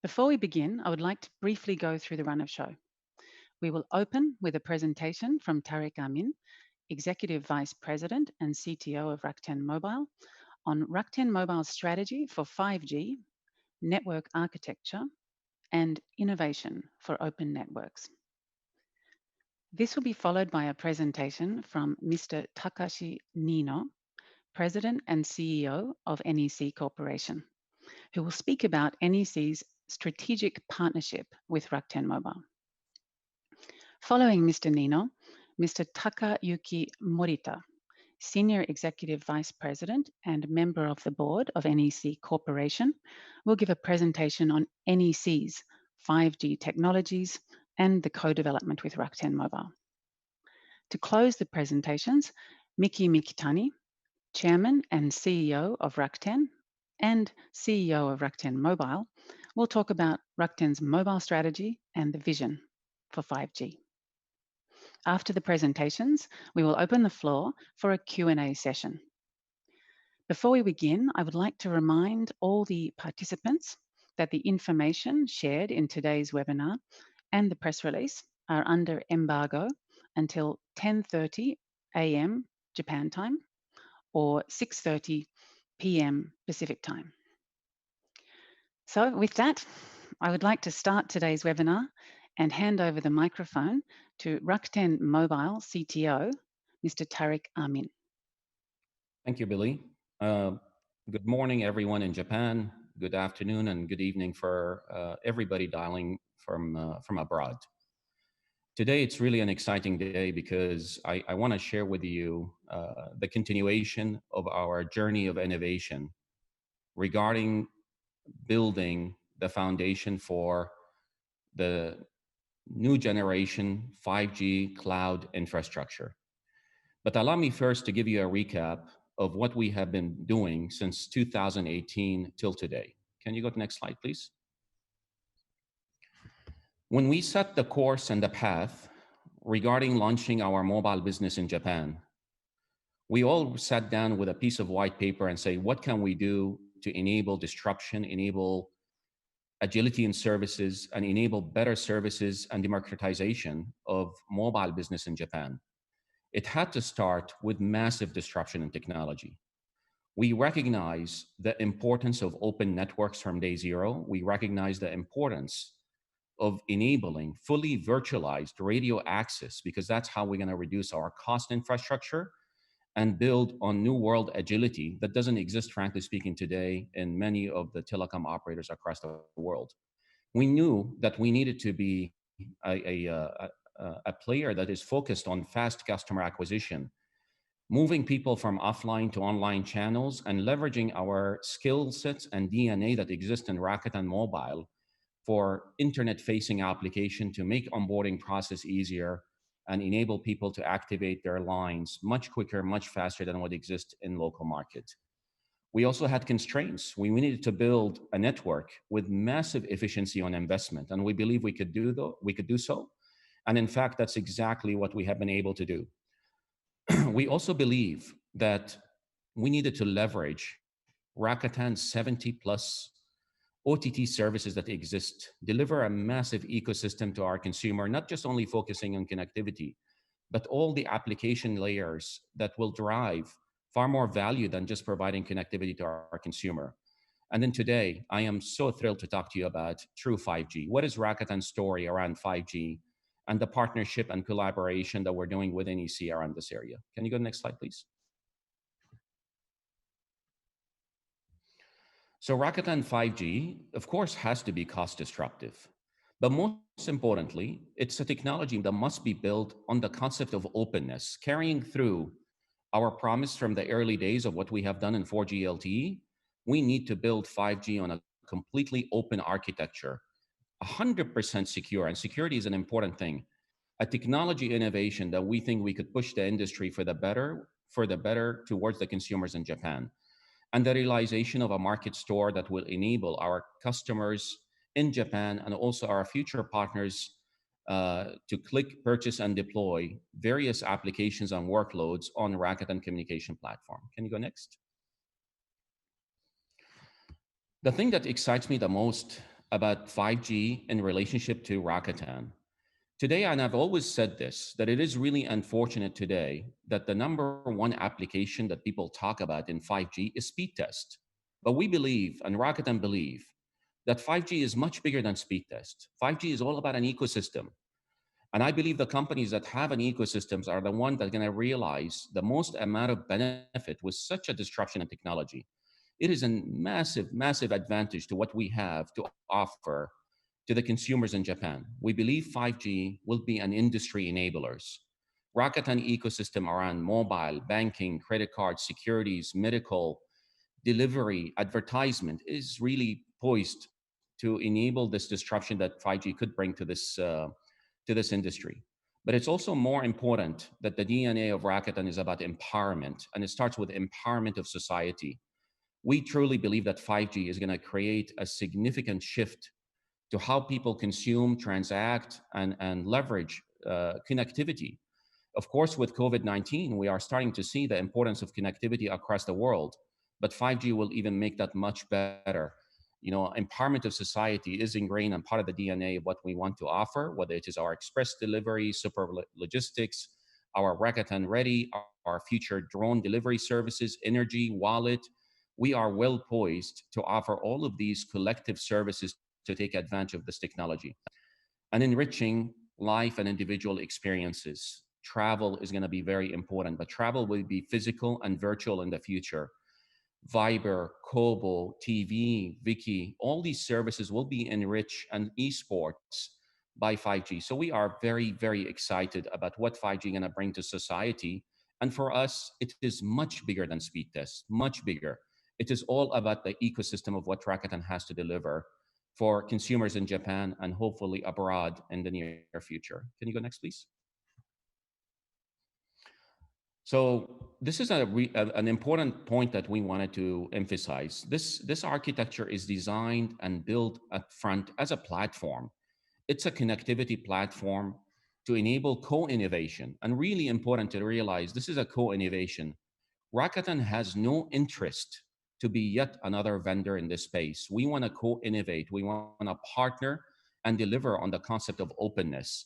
Before we begin, I would like to briefly go through the run of show. We will open with a presentation from Tariq Amin, Executive Vice President and CTO of Rakuten Mobile, on Rakuten Mobile's strategy for 5G, network architecture, and innovation for open networks. This will be followed by a presentation from Mr. Takashi Nino, President and CEO of NEC Corporation, who will speak about NEC's strategic partnership with Rakuten Mobile. Following Mr. Nino, Mr. Takayuki Morita, Senior Executive Vice President and member of the board of NEC Corporation, will give a presentation on NEC's 5G technologies and the co-development with Rakuten Mobile. To close the presentations, Miki Mikitani, Chairman and CEO of Rakuten and CEO of Rakuten Mobile, will talk about Rakuten's mobile strategy and the vision for 5G. After the presentations, we will open the floor for a Q&A session. Before we begin, I would like to remind all the participants that the information shared in today's webinar and the press release are under embargo until 10:30 a.m. Japan time or 6:30 p.m. Pacific time. So with that, I would like to start today's webinar and hand over the microphone to Rakuten Mobile CTO, Mr. Tariq Amin. Thank you, Billy. Good morning, everyone in Japan. Good afternoon and good evening for everybody dialing from abroad. Today, it's really an exciting day because I want to share with you the continuation of our journey of innovation regarding building the foundation for the new generation 5G cloud infrastructure. But allow me first to give you a recap of what we have been doing since 2018 till today. Can you go to the next slide, please? When we set the course and the path regarding launching our mobile business in Japan, we all sat down with a piece of white paper and say, what can we do to enable disruption, enable agility in services, and enable better services and democratization of mobile business in Japan? It had to start with massive disruption in technology. We recognize the importance of open networks from day zero. We recognize the importance of enabling fully virtualized radio access, because that's how we're going to reduce our cost infrastructure and build on new world agility that doesn't exist, frankly speaking, today in many of the telecom operators across the world. We knew that we needed to be a player that is focused on fast customer acquisition, moving people from offline to online channels, and leveraging our skill sets and DNA that exist in Rakuten Mobile for internet-facing application to make onboarding process easier and enable people to activate their lines much quicker, much faster than what exists in local market. We also had constraints. We needed to build a network with massive efficiency on investment, and we believe we could do so. And in fact, that's exactly what we have been able to do. We also believe that we needed to leverage Rakuten's 70+ OTT services that exist, deliver a massive ecosystem to our consumer, not just only focusing on connectivity, but all the application layers that will drive far more value than just providing connectivity to our consumer. And then today, I am so thrilled to talk to you about true 5G. What is Rakuten's story around 5G and the partnership and collaboration that we're doing with NEC around this area? Can you go to the next slide, please? So Rakuten 5G, of course, has to be cost disruptive. But most importantly, it's a technology that must be built on the concept of openness, carrying through our promise from the early days of what we have done in 4G LTE. We need to build 5G on a completely open architecture, 100% secure, and security is an important thing. A technology innovation that we think we could push the industry for the better towards the consumers in Japan. And the realization of a market store that will enable our customers in Japan and also our future partners to click, purchase, and deploy various applications and workloads on Rakuten communication platform. Can you go next? The thing that excites me the most about 5G in relationship to Rakuten. Today, and I've always said this, that it is really unfortunate today that the number one application that people talk about in 5G is speed test. But we believe, and Rakuten believe, that 5G is much bigger than speed test. 5G is all about an ecosystem. And I believe the companies that have an ecosystems are the ones that are going to realize the most amount of benefit with such a disruption in technology. It is a massive, massive advantage to what we have to offer to the consumers in Japan. We believe 5G will be an industry enablers. Rakuten ecosystem around mobile, banking, credit cards, securities, medical, delivery, advertisement is really poised to enable this disruption that 5G could bring to this industry. But it's also more important that the DNA of Rakuten is about empowerment, and it starts with empowerment of society. We truly believe that 5G is going to create a significant shift to how people consume, transact, and leverage connectivity. Of course, with COVID-19, we are starting to see the importance of connectivity across the world, but 5G will even make that much better. You know, empowerment of society is ingrained and part of the DNA of what we want to offer, whether it is our express delivery, super logistics, our Rakuten Ready, our future drone delivery services, energy, wallet. We are well poised to offer all of these collective services to take advantage of this technology. And enriching life and individual experiences. Travel is going to be very important, but travel will be physical and virtual in the future. Viber, Kobo, TV, Viki, all these services will be enriched and esports by 5G. So we are very, very excited about what 5G going to bring to society. And for us, it is much bigger than speed test, much bigger. It is all about the ecosystem of what Rakuten has to deliver for consumers in Japan and hopefully abroad in the near future. Can you go next, please? So this is an important point that we wanted to emphasize. This architecture is designed and built up front as a platform. It's a connectivity platform to enable co-innovation. And really important to realize this is a co-innovation. Rakuten has no interest to be yet another vendor in this space. We want to co-innovate. We want to partner and deliver on the concept of openness,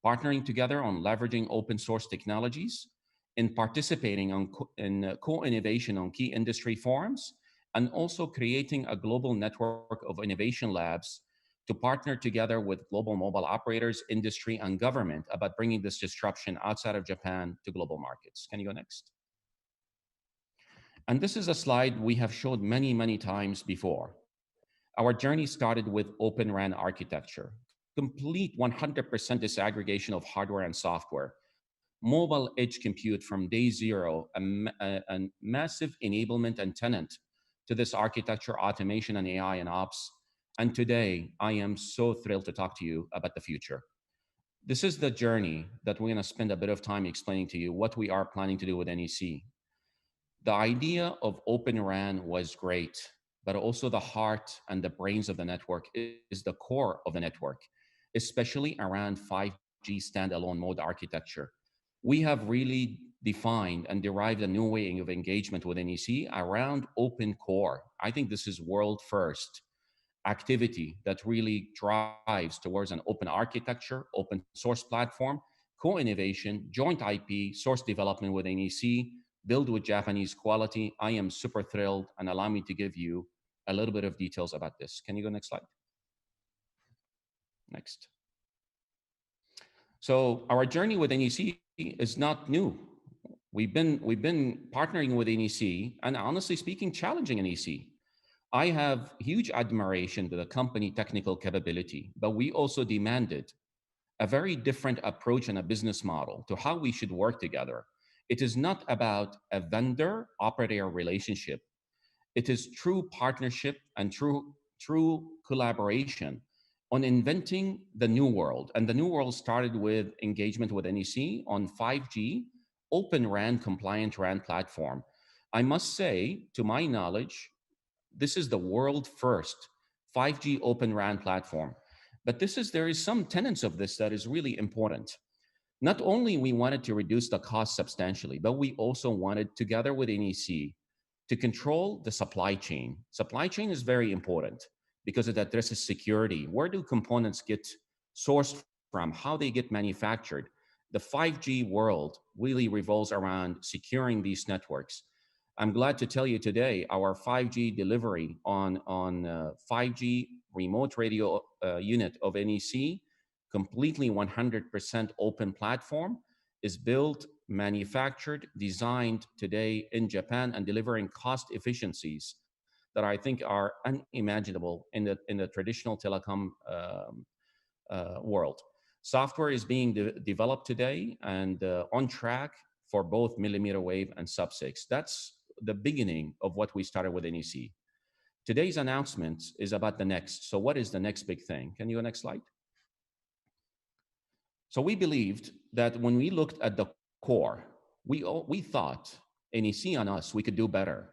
partnering together on leveraging open source technologies, in participating in co-innovation on key industry forums, and also creating a global network of innovation labs to partner together with global mobile operators, industry, and government about bringing this disruption outside of Japan to global markets. Can you go next? And this is a slide we have showed many, many times before. Our journey started with Open RAN architecture, complete 100% disaggregation of hardware and software, mobile edge compute from day zero, a massive enablement and tenant to this architecture, automation and AI and ops. And today, I am so thrilled to talk to you about the future. This is the journey that we're going to spend a bit of time explaining to you what we are planning to do with NEC. The idea of Open RAN was great, but also the heart and the brains of the network is the core of the network, especially around 5G standalone mode architecture. We have really defined and derived a new way of engagement with NEC around open core. I think this is world first activity that really drives towards an open architecture, open source platform, co-innovation, joint IP, source development with NEC, build with Japanese quality. I am super thrilled, and allow me to give you a little bit of details about this. Can you go next slide? Next. So our journey with NEC is not new. We've been partnering with NEC and honestly speaking, challenging NEC. I have huge admiration to the company technical capability, but we also demanded a very different approach and a business model to how we should work together. It is not about a vendor-operator relationship. It is true partnership and true collaboration on inventing the new world. And the new world started with engagement with NEC on 5G, Open RAN compliant RAN platform. I must say, to my knowledge, this is the world first 5G Open RAN platform. But there is some tenets of this that is really important. Not only we wanted to reduce the cost substantially, but we also wanted, together with NEC, to control the supply chain. Supply chain is very important. because it addresses security. Where do components get sourced from? How they get manufactured? The 5G world really revolves around securing these networks. I'm glad to tell you today, our 5G delivery on 5G remote radio unit of NEC, completely 100% open platform, is built, manufactured, designed today in Japan and delivering cost efficiencies that I think are unimaginable in the traditional telecom world. Software is being developed today and on track for both millimeter wave and sub-6. That's the beginning of what we started with NEC. Today's announcement is about the next. So what is the next big thing? Can you go next slide? So we believed that when we looked at the core, we thought, NEC and us, we could do better.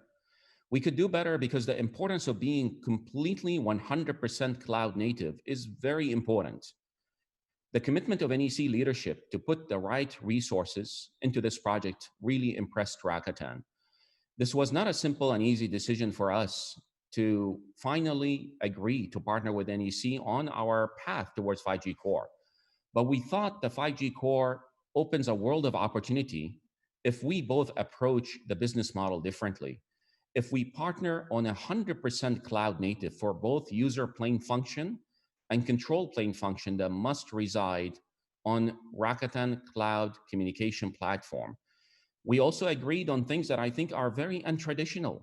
We could do better because the importance of being completely 100% cloud native is very important. The commitment of NEC leadership to put the right resources into this project really impressed Rakuten. This was not a simple and easy decision for us to finally agree to partner with NEC on our path towards 5G core. But we thought the 5G core opens a world of opportunity if we both approach the business model differently. If we partner on 100% cloud native for both user plane function and control plane function that must reside on Rakuten Cloud Communication Platform. We also agreed on things that I think are very untraditional.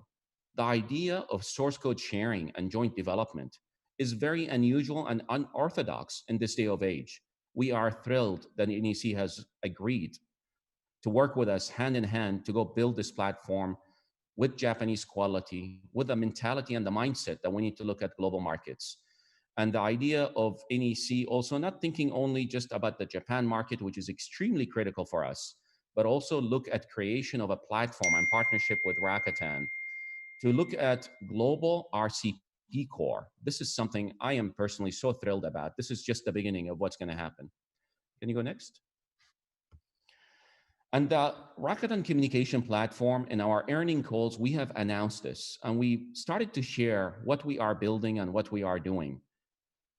The idea of source code sharing and joint development is very unusual and unorthodox in this day of age. We are thrilled that NEC has agreed to work with us hand in hand to go build this platform with Japanese quality, with the mentality and the mindset that we need to look at global markets. And the idea of NEC also not thinking only just about the Japan market, which is extremely critical for us, but also look at creation of a platform and partnership with Rakuten to look at global RCP core. This is something I am personally so thrilled about. This is just the beginning of what's going to happen. Can you go next? And the Rakuten Communication Platform, in our earnings calls, we have announced this, and we started to share what we are building and what we are doing.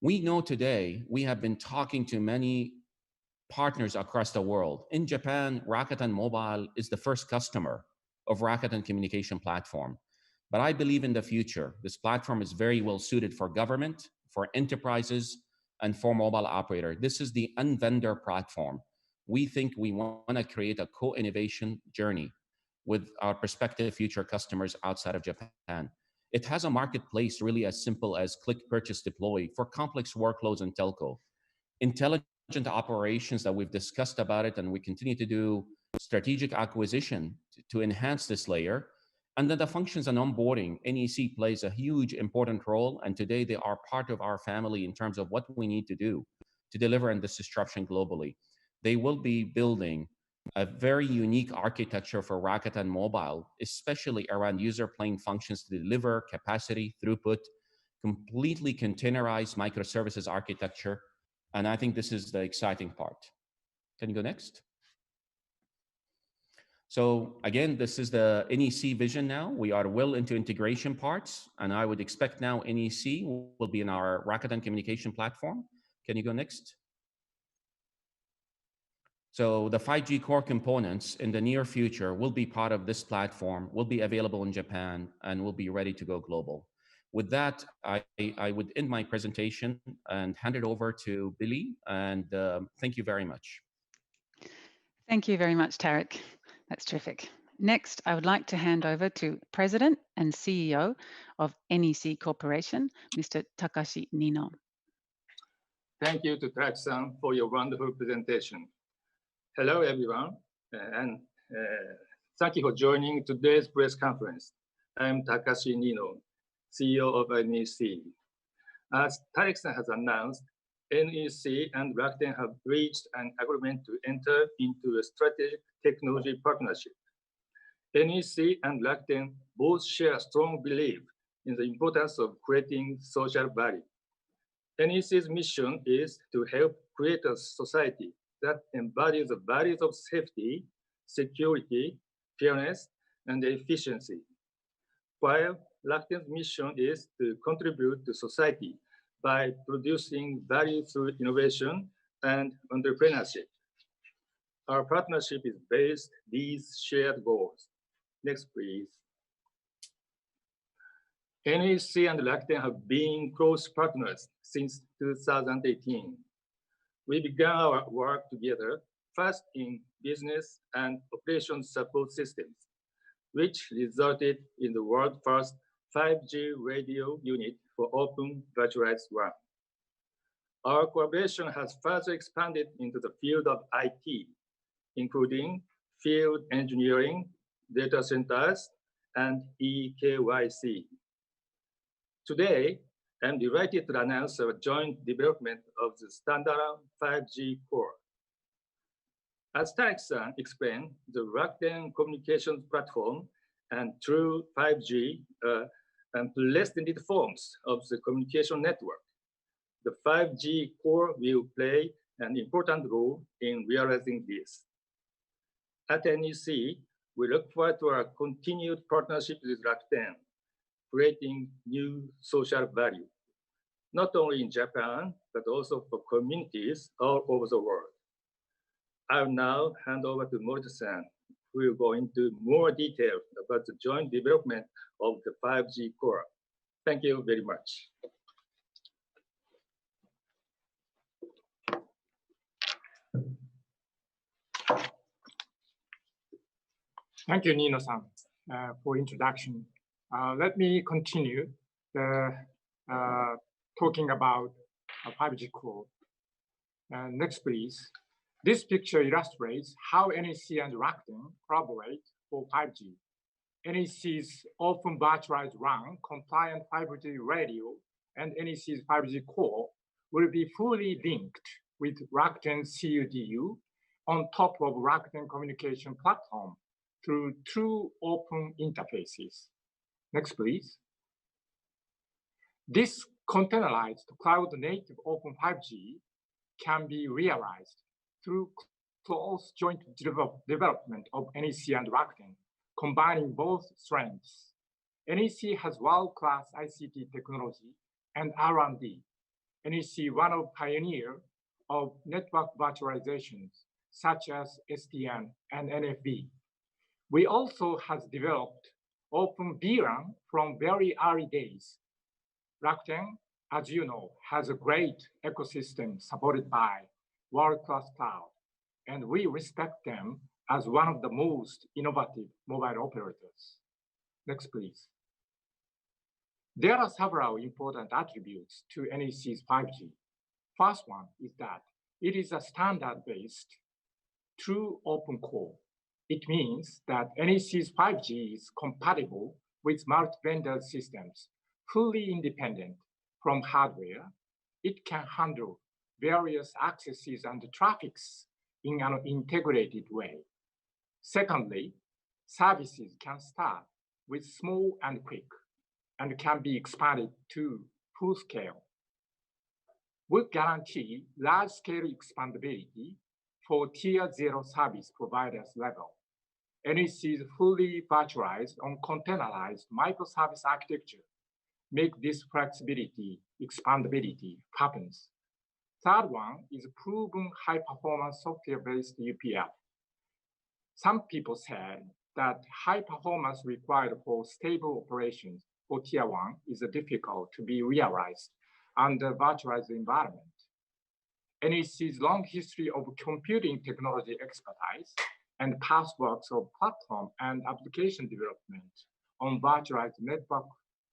We know today we have been talking to many partners across the world. In Japan, Rakuten Mobile is the first customer of Rakuten Communication Platform. But I believe in the future, this platform is very well suited for government, for enterprises, and for mobile operator. This is the unvendor platform. We think we want to create a co-innovation journey with our prospective future customers outside of Japan. It has a marketplace really as simple as click, purchase, deploy for complex workloads and telco. Intelligent operations that we've discussed about it, and we continue to do strategic acquisition to enhance this layer. And then the functions and onboarding, NEC plays a huge important role. And today they are part of our family in terms of what we need to do to deliver on this disruption globally. They will be building a very unique architecture for Rakuten Mobile, especially around user plane functions to deliver capacity, throughput, completely containerized microservices architecture. And I think this is the exciting part. Can you go next? So again, this is the NEC vision now. We are well into integration parts, and I would expect now NEC will be in our Rakuten Communication Platform. Can you go next? So the 5G core components in the near future will be part of this platform, will be available in Japan, and will be ready to go global. With that, I would end my presentation and hand it over to Billy, and thank you very much. Thank you very much, Tarek. That's terrific. Next, I would like to hand over to President and CEO of NEC Corporation, Mr. Takashi Nino. Thank you to Tarek-san for your wonderful presentation. Hello, everyone, and thank you for joining today's press conference. I'm Takashi Nino, CEO of NEC. As Tarek-san has announced, NEC and Rakuten have reached an agreement to enter into a strategic technology partnership. NEC and Rakuten both share a strong belief in the importance of creating social value. NEC's mission is to help create a society that embodies the values of safety, security, fairness, and efficiency, while Rakuten's mission is to contribute to society by producing value through innovation and entrepreneurship. Our partnership is based on these shared goals. Next, please. NEC and Rakuten have been close partners since 2018. We began our work together first in business and operations support systems, which resulted in the world's first 5G radio unit for open virtualized WAN. Our collaboration has further expanded into the field of IT, including field engineering, data centers, and EKYC. Today, I'm delighted to announce our joint development of the standalone 5G core. As Tarek-san explained, the Rakuten communications platform and true 5G and unprecedented forms of the communication network. The 5G core will play an important role in realizing this. At NEC, we look forward to our continued partnership with Rakuten, creating new social value, not only in Japan, but also for communities all over the world. I'll now hand over to Morita-san, who will go into more detail about the joint development of the 5G core. Thank you very much. Thank you, Nino-san, for introduction. Let me continue talking about a 5G core. Next, please. This picture illustrates how NEC and Rakuten collaborate for 5G. NEC's open virtualized RAN compliant 5G radio and NEC's 5G core will be fully linked with Rakuten CUDU on top of Rakuten communication platform through two open interfaces. Next, please. This containerized cloud-native open 5G can be realized through close joint development of NEC and Rakuten, combining both strengths. NEC has world-class ICT technology and R&D. NEC one of pioneers of network virtualizations, such as SDN and NFV. We also have developed open vRAN from very early days. Rakuten, as you know, has a great ecosystem supported by world-class cloud, and we respect them as one of the most innovative mobile operators. Next, please. There are several important attributes to NEC's 5G. First one is that it is a standard-based true open core. It means that NEC's 5G is compatible with multi-vendor systems, fully independent from hardware. It can handle various accesses and traffics in an integrated way. Secondly, services can start with small and quick and can be expanded to full scale. We guarantee large-scale expandability for Tier 0 service providers level. NEC is fully virtualized on containerized microservice architecture. Make this flexibility, expandability happens. Third one is proven high-performance software-based UPF. Some people said that high performance required for stable operations for Tier 1 is difficult to be realized under virtualized environment. NEC's long history of computing technology expertise and past works of platform and application development on virtualized network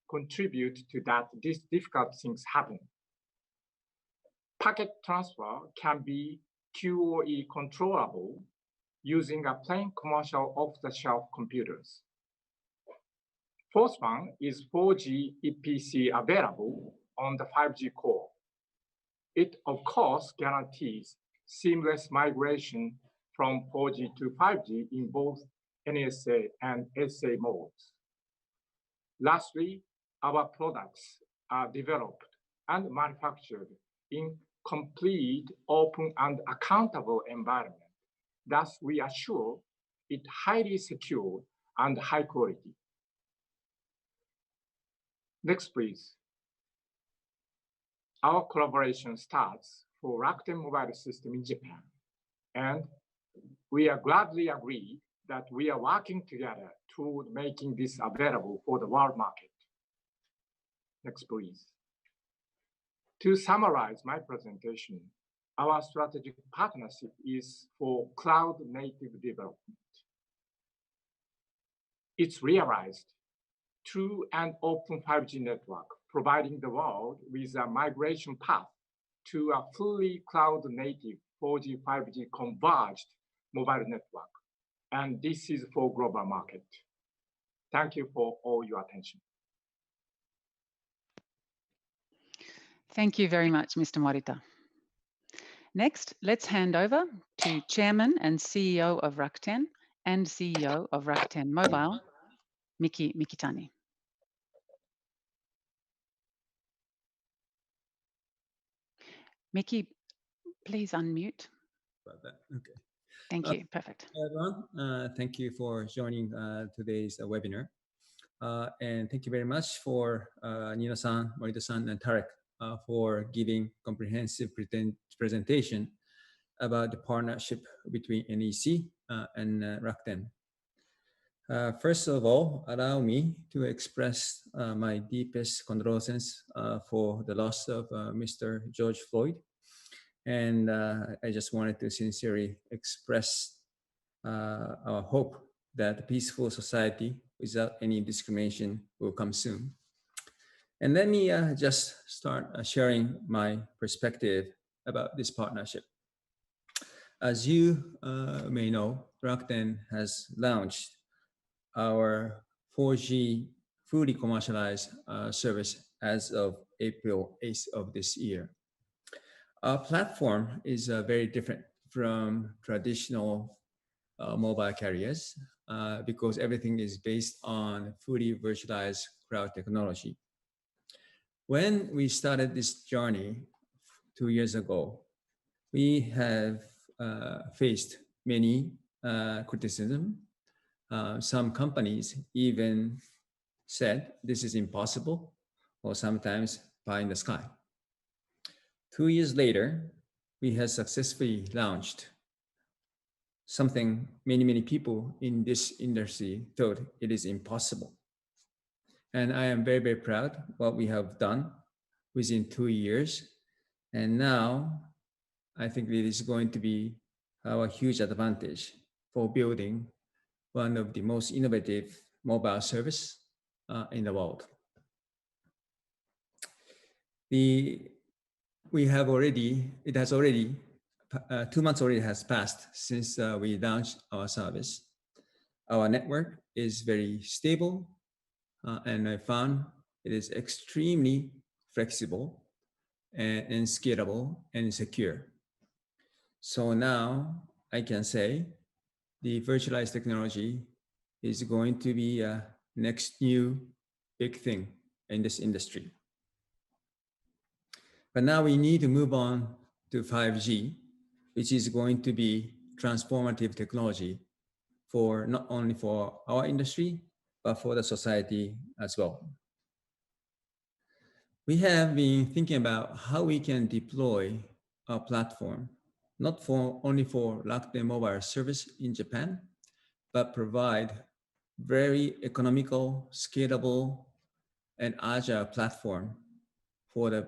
contribute to that these difficult things happen. Packet transfer can be QoE controllable using a plain commercial off-the-shelf computers. Fourth one is 4G EPC available on the 5G core. It, of course, guarantees seamless migration from 4G to 5G in both NSA and SA modes. Lastly, our products are developed and manufactured in complete, open, and accountable environment. Thus, we assure it highly secure and high quality. Next, please. Our collaboration starts for Rakuten Mobile system in Japan, and we are gladly agreed that we are working together toward making this available for the world market. Next, please. To summarize my presentation, our strategic partnership is for cloud-native development. It's realized through an open 5G network, providing the world with a migration path to a fully cloud-native 4G, 5G converged mobile network. And this is for global market. Thank you for all your attention. Thank you very much, Mr. Morita. Next, let's hand over to Chairman and CEO of Rakuten and CEO of Rakuten Mobile, Miki Mikitani. Miki, please unmute. About that. Okay. Thank you. Perfect. Hi, everyone. Thank you for joining today's webinar. And thank you very much for Nino-san, Morita-san, and Tarek for giving comprehensive presentation about the partnership between NEC and Rakuten. First of all, allow me to express my deepest condolences for the loss of Mr. George Floyd. And I just wanted to sincerely express our hope that a peaceful society without any discrimination will come soon. And let me just start sharing my perspective about this partnership. As you may know, Rakuten has launched our 4G fully commercialized service as of April 8th of this year. Our platform is very different from traditional mobile carriers because everything is based on fully virtualized cloud technology. When we started this journey 2 years ago, we have faced many criticism. Some companies even said this is impossible, or sometimes pie in the sky. 2 years later, we have successfully launched something many people in this industry thought it is impossible. And I am very, very proud what we have done within 2 years. And now I think it is going to be our huge advantage for building one of the most innovative mobile service in the world. It has already 2 months already has passed since we launched our service. Our network is very stable, and I found it is extremely flexible and scalable and secure. So now I can say the virtualized technology is going to be a next new big thing in this industry. But now we need to move on to 5G, which is going to be transformative technology for not only for our industry, but for the society as well. We have been thinking about how we can deploy our platform, not only for Rakuten Mobile service in Japan, but provide very economical, scalable, and agile platform for the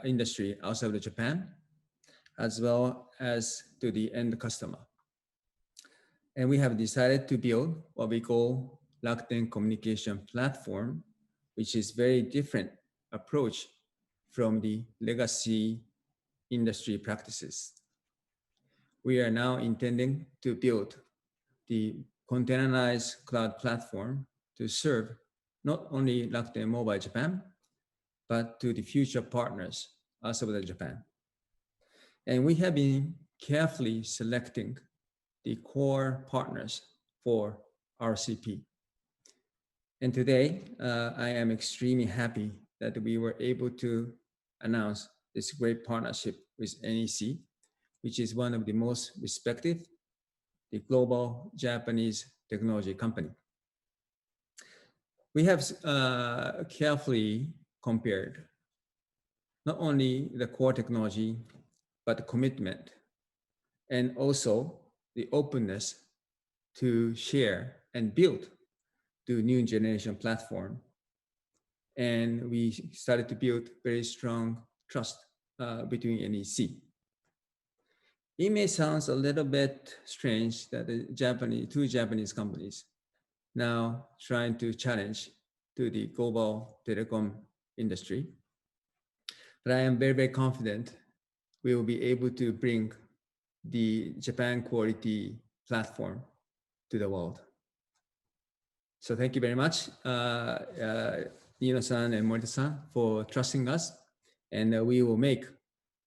industry outside of Japan, as well as to the end customer. And we have decided to build what we call Rakuten Communication Platform, which is very different approach from the legacy industry practices. We are now intending to build the containerized cloud platform to serve not only Rakuten Mobile Japan, but to the future partners outside of Japan. And we have been carefully selecting the core partners for RCP. And today, I am extremely happy that we were able to announce this great partnership with NEC, which is one of the most respected, the global Japanese technology company. We have carefully compared not only the core technology, but the commitment and also the openness to share and build the new generation platform. And we started to build very strong trust between NEC. It may sound a little bit strange that the two Japanese companies now trying to challenge to the global telecom industry. But I am very, very confident we will be able to bring the Japan quality platform to the world. So thank you very much, Nino-san and Morita-san, for trusting us. And we will make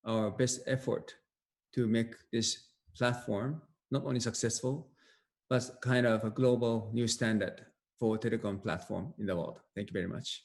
our best effort to make this platform not only successful, but kind of a global new standard for telecom platform in the world. Thank you very much.